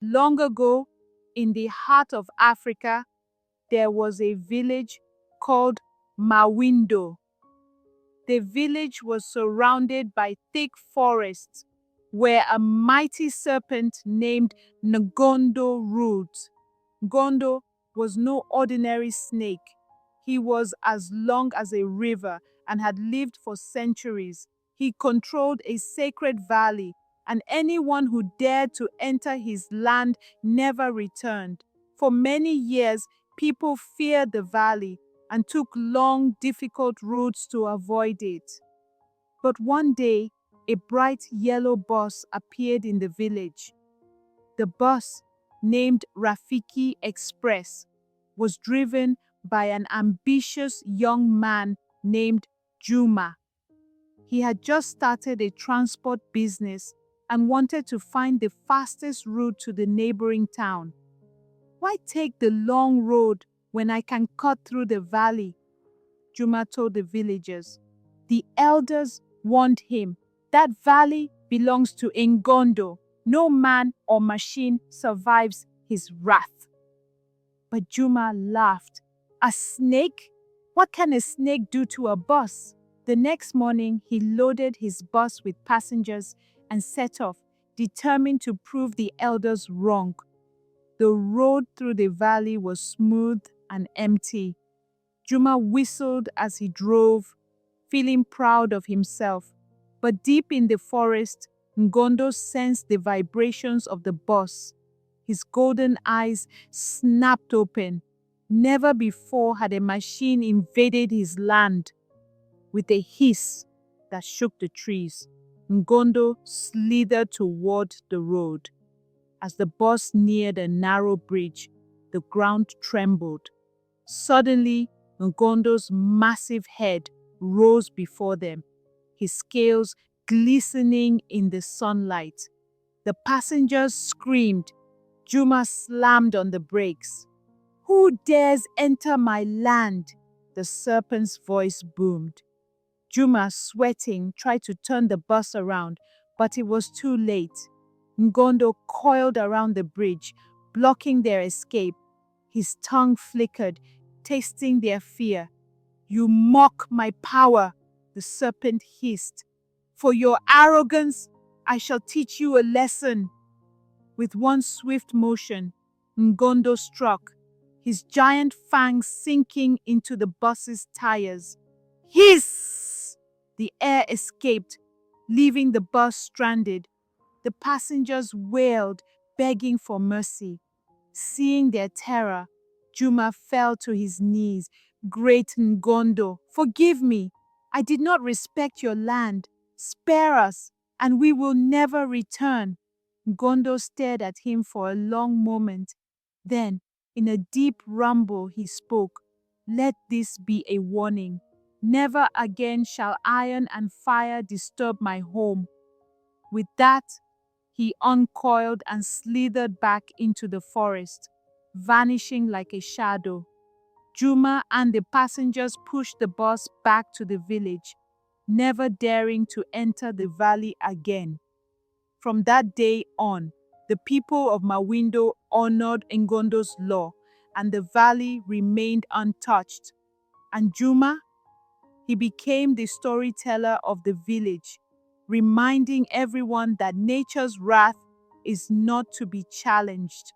Long ago, in the heart of Africa, there was a village called Mawindo. The village was surrounded by thick forests where a mighty serpent named Ngondo ruled. Ngondo was no ordinary snake. He was as long as a river and had lived for centuries. He controlled a sacred valley, and anyone who dared to enter his land never returned. For many years, people feared the valley and took long, difficult routes to avoid it. But one day, a bright yellow bus appeared in the village. The bus, named Rafiki Express, was driven by an ambitious young man named Juma. He had just started a transport business and wanted to find the fastest route to the neighboring town. "Why take the long road when I can cut through the valley?" Juma told the villagers. The elders warned him. "That valley belongs to Ngondo. No man or machine survives his wrath." But Juma laughed. "A snake? What can a snake do to a bus?" The next morning, he loaded his bus with passengers and set off, determined to prove the elders wrong. The road through the valley was smooth and empty. Juma whistled as he drove, feeling proud of himself. But deep in the forest, Ngondo sensed the vibrations of the bus. His golden eyes snapped open. Never before had a machine invaded his land. With a hiss that shook the trees, Ngondo slithered toward the road. As the bus neared a narrow bridge, the ground trembled. Suddenly, Ngondo's massive head rose before them, his scales glistening in the sunlight. The passengers screamed. Juma slammed on the brakes. "Who dares enter my land?" the serpent's voice boomed. Juma, sweating, tried to turn the bus around, but it was too late. Ngondo coiled around the bridge, blocking their escape. His tongue flickered, tasting their fear. "You mock my power," the serpent hissed. "For your arrogance, I shall teach you a lesson." With one swift motion, Ngondo struck, his giant fangs sinking into the bus's tires. Hiss! The air escaped, leaving the bus stranded. The passengers wailed, begging for mercy. Seeing their terror, Juma fell to his knees. "Great Ngondo, forgive me. I did not respect your land. Spare us, and we will never return." Ngondo stared at him for a long moment. Then, in a deep rumble, he spoke. "Let this be a warning. Never again shall iron and fire disturb my home." With that, he uncoiled and slithered back into the forest, vanishing like a shadow. Juma and the passengers pushed the bus back to the village, never daring to enter the valley again. From that day on, the people of Mawindo honored Ngondo's law, and the valley remained untouched. And Juma? He became the storyteller of the village, reminding everyone that nature's wrath is not to be challenged.